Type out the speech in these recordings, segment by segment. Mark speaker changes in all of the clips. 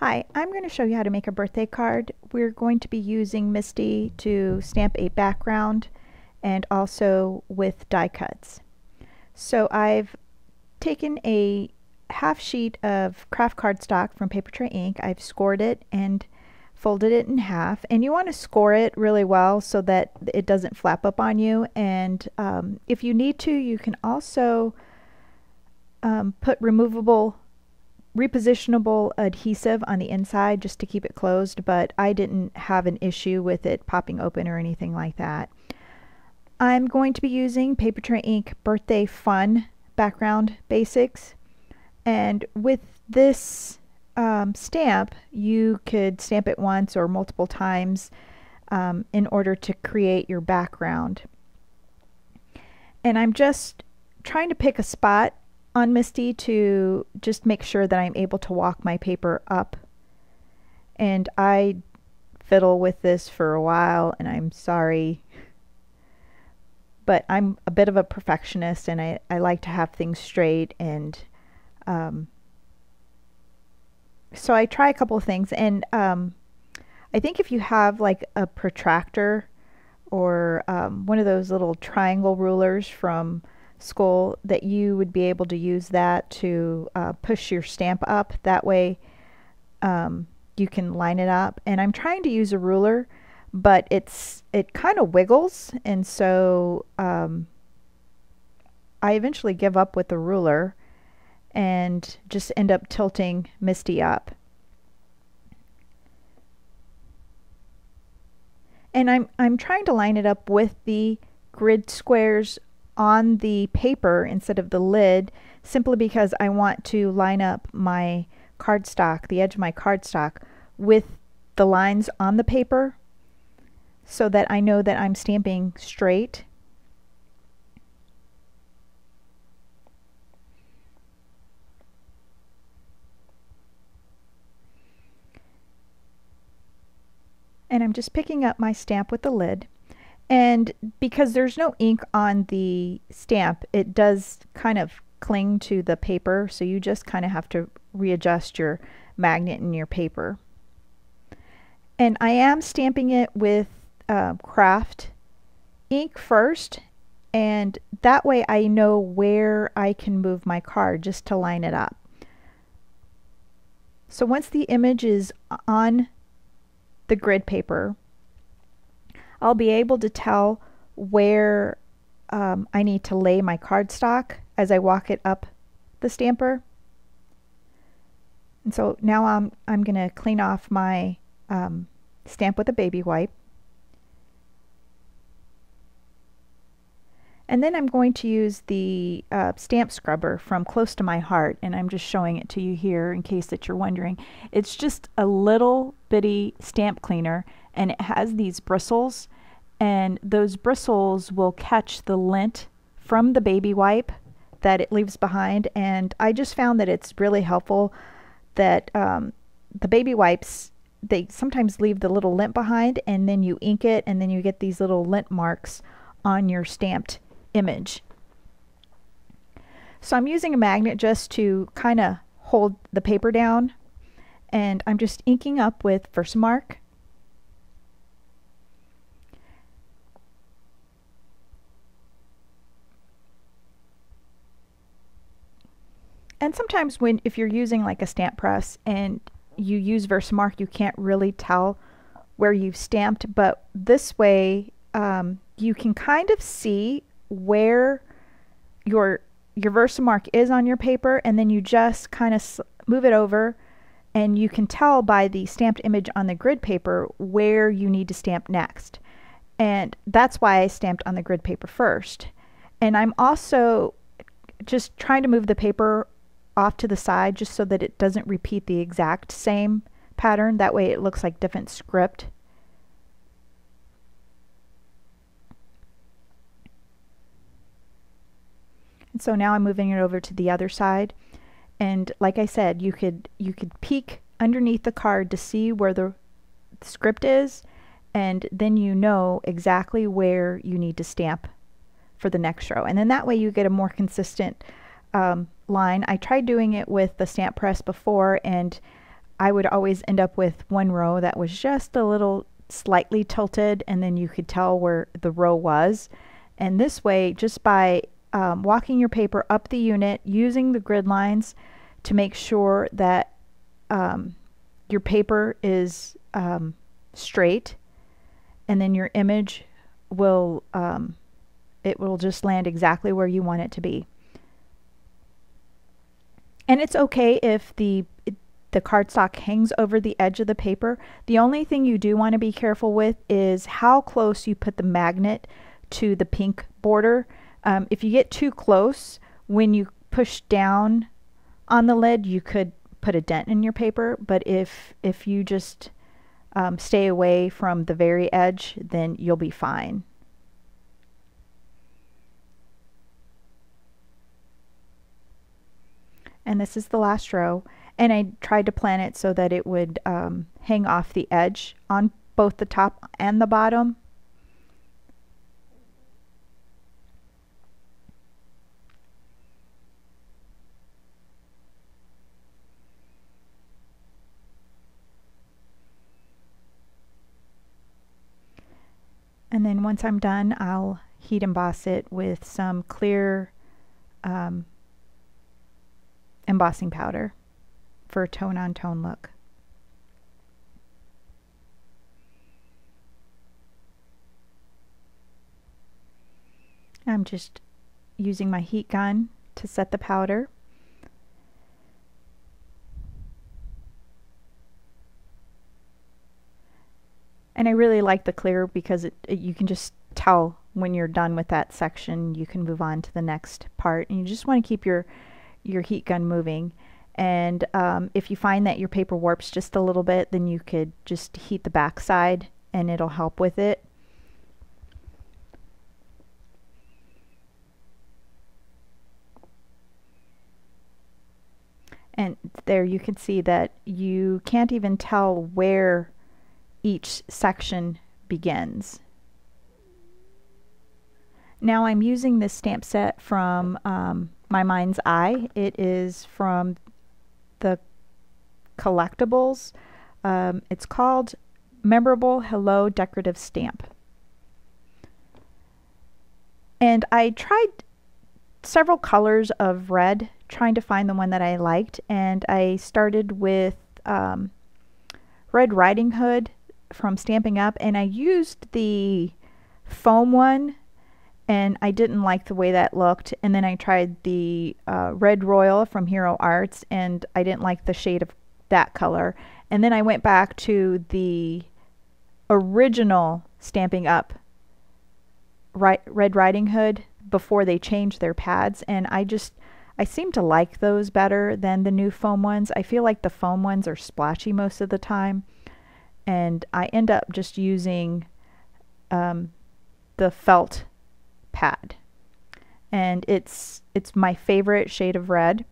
Speaker 1: Hi, I'm going to show you how to make a birthday card. We're going to be using MISTI to stamp a background and also with die cuts. So I've taken a half sheet of craft cardstock from Paper Tray Ink. I've scored it and folded it in half, and you want to score it really well so that it doesn't flap up on you. And if you need to, you can also put repositionable adhesive on the inside just to keep it closed, but I didn't have an issue with it popping open or anything like that. I'm going to be using Paper Tray Ink Birthday Fun Background Basics, and with this stamp you could stamp it once or multiple times in order to create your background. And I'm just trying to pick a spot on MISTI to just make sure that I'm able to walk my paper up. And I fiddle with this for a while, and I'm sorry, but I'm a bit of a perfectionist, and I like to have things straight, and so I try a couple of things. And I think if you have like a protractor or one of those little triangle rulers from school, that you would be able to use that to push your stamp up. That way you can line it up. And I'm trying to use a ruler, but it kind of wiggles, and so I eventually give up with the ruler and just end up tilting MISTI up. And I'm trying to line it up with the grid squares on the paper instead of the lid, simply because I want to line up my cardstock, the edge of my cardstock, with the lines on the paper so that I know that I'm stamping straight. And I'm just picking up my stamp with the lid. And because there's no ink on the stamp, it does kind of cling to the paper, so you just kind of have to readjust your magnet in your paper. And I am stamping it with craft ink first, and that way I know where I can move my card just to line it up. So once the image is on the grid paper, I'll be able to tell where I need to lay my cardstock as I walk it up the stamper. And so now I'm going to clean off my stamp with a baby wipe. And then I'm going to use the stamp scrubber from Close to My Heart, and I'm just showing it to you here in case that you're wondering. It's just a little bitty stamp cleaner, and it has these bristles, and those bristles will catch the lint from the baby wipe that it leaves behind. And I just found that it's really helpful that the baby wipes, they sometimes leave the little lint behind, and then you ink it, and then you get these little lint marks on your stamped image. So I'm using a magnet just to kind of hold the paper down, and I'm just inking up with Versamark. And sometimes if you're using like a stamp press and you use Versamark, you can't really tell where you've stamped, but this way you can kind of see where your Versamark is on your paper, and then you just kind of move it over, and you can tell by the stamped image on the grid paper where you need to stamp next. And that's why I stamped on the grid paper first. And I'm also just trying to move the paper off to the side just so that it doesn't repeat the exact same pattern. That way it looks like different script. And so now I'm moving it over to the other side, and like I said, you could peek underneath the card to see where the script is, and then you know exactly where you need to stamp for the next row. And then that way you get a more consistent line. I tried doing it with the stamp press before, and I would always end up with one row that was just a little slightly tilted, and then you could tell where the row was. And this way, just by walking your paper up the unit, using the grid lines to make sure that your paper is straight, and then your image will it will just land exactly where you want it to be. And it's okay if the cardstock hangs over the edge of the paper. The only thing you do want to be careful with is how close you put the magnet to the pink border. If you get too close, when you push down on the lid, you could put a dent in your paper. But if you just stay away from the very edge, then you'll be fine. And this is the last row, and I tried to plan it so that it would hang off the edge on both the top and the bottom. And then once I'm done, I'll heat emboss it with some clear embossing powder for a tone-on-tone look. I'm just using my heat gun to set the powder. And I really like the clear because you can just tell when you're done with that section. You can move on to the next part, and you just want to keep your heat gun moving. And if you find that your paper warps just a little bit, then you could just heat the back side and it'll help with it. And there you can see that you can't even tell where each section begins. Now I'm using this stamp set from my Mind's Eye. It is from the collectibles. It's called Memorable Hello Decorative Stamp. And I tried several colors of red, trying to find the one that I liked, and I started with Red Riding Hood from Stampin' Up, and I used the foam one, and I didn't like the way that looked. And then I tried the Red Royal from Hero Arts, and I didn't like the shade of that color. And then I went back to the original Stampin' Up Red Riding Hood before they changed their pads, and I seem to like those better than the new foam ones. I feel like the foam ones are splotchy most of the time, and I end up just using the felt pad, and it's my favorite shade of red.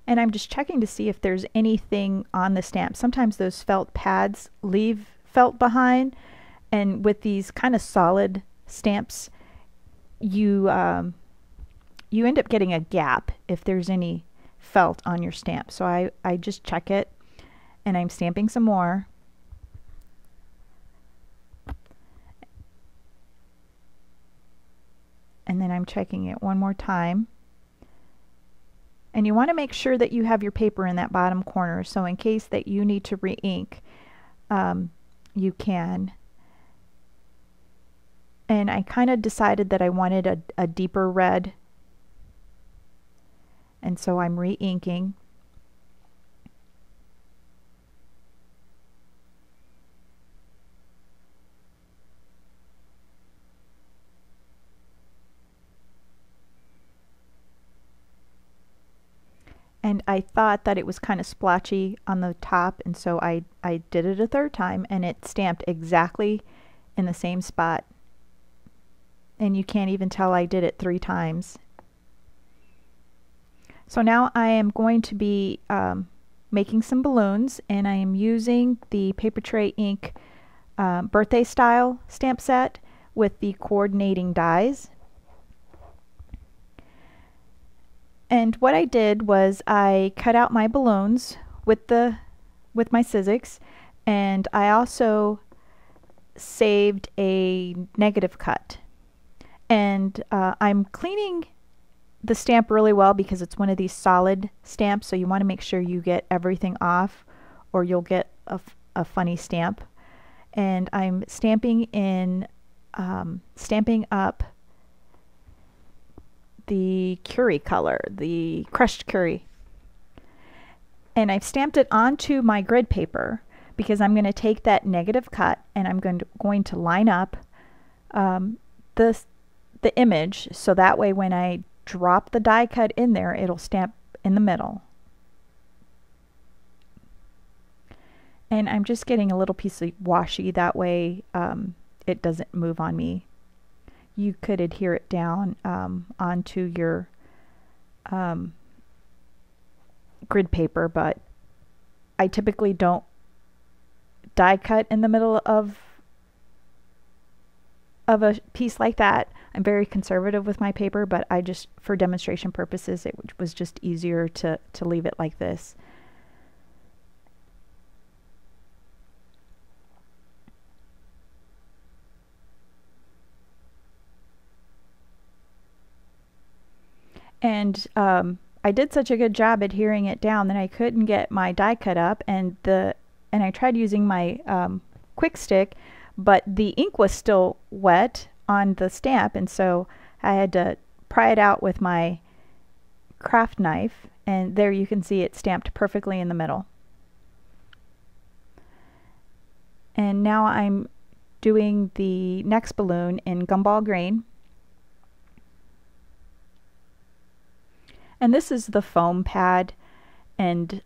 Speaker 1: And I'm just checking to see if there's anything on the stamp. Sometimes those felt pads leave felt behind, and with these kind of solid stamps, you end up getting a gap if there's any felt on your stamp. So I just check it, and I'm stamping some more. And then I'm checking it one more time. And you want to make sure that you have your paper in that bottom corner, so in case that you need to re-ink, you can. And I kind of decided that I wanted a deeper red, and so I'm re-inking. And I thought that it was kind of splotchy on the top, and so I did it a third time, and it stamped exactly in the same spot. And you can't even tell I did it 3 times. So now I am going to be making some balloons, and I am using the Paper Tray Ink birthday style stamp set. with the coordinating dies. And what I did was I cut out my balloons with my Sizzix, and I also saved a negative cut. And I'm cleaning the stamp really well because it's one of these solid stamps, so you want to make sure you get everything off or you'll get a funny stamp. And I'm stamping up the curry color, the crushed curry. And I've stamped it onto my grid paper because I'm going to take that negative cut and I'm going to line up the image, so that way when I drop the die cut in there, it'll stamp in the middle. And I'm just getting a little piece of washi, that way it doesn't move on me. You could adhere it down onto your grid paper, but I typically don't die cut in the middle of a piece like that. I'm very conservative with my paper, but I just, for demonstration purposes, it was just easier to leave it like this. And I did such a good job adhering it down that I couldn't get my die cut up, and I tried using my quick stick, but the ink was still wet on the stamp, and so I had to pry it out with my craft knife, and there you can see it stamped perfectly in the middle. And now I'm doing the next balloon in gumball green. And this is the foam pad, and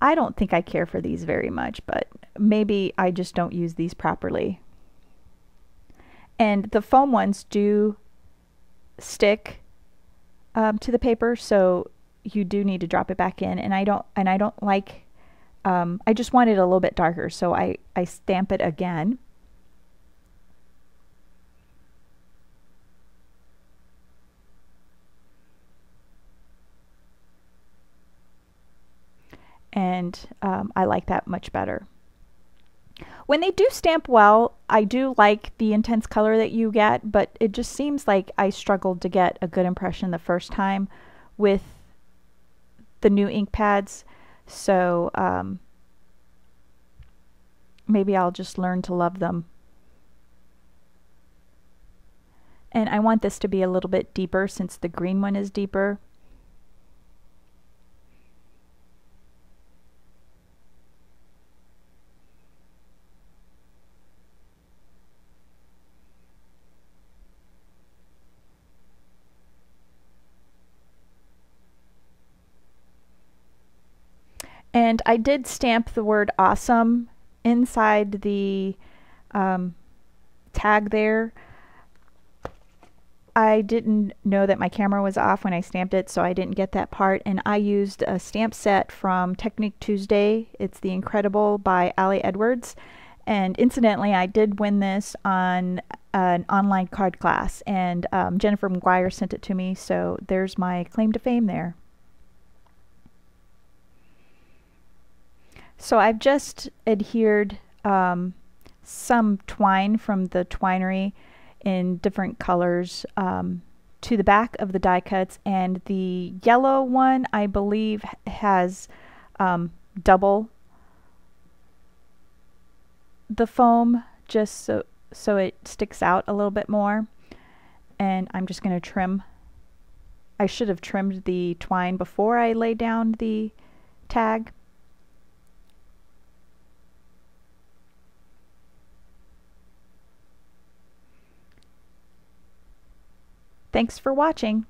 Speaker 1: I don't think I care for these very much, but maybe I just don't use these properly. And the foam ones do stick to the paper, so you do need to drop it back in. And I don't like. I just want it a little bit darker, so I stamp it again. And I like that much better. When they do stamp well, I do like the intense color that you get, but it just seems like I struggled to get a good impression the first time with the new ink pads. So maybe I'll just learn to love them. And I want this to be a little bit deeper since the green one is deeper. And I did stamp the word awesome inside the tag there. I didn't know that my camera was off when I stamped it, so I didn't get that part. And I used a stamp set from Technique Tuesday. It's The Incredible by Ali Edwards. And incidentally, I did win this on an online card class, and Jennifer McGuire sent it to me, so there's my claim to fame there. So I've just adhered some twine from the twinery in different colors to the back of the die cuts, and the yellow one I believe has double the foam, just so it sticks out a little bit more. And I'm just going to trim. I should have trimmed the twine before I laid down the tag. Thanks for watching.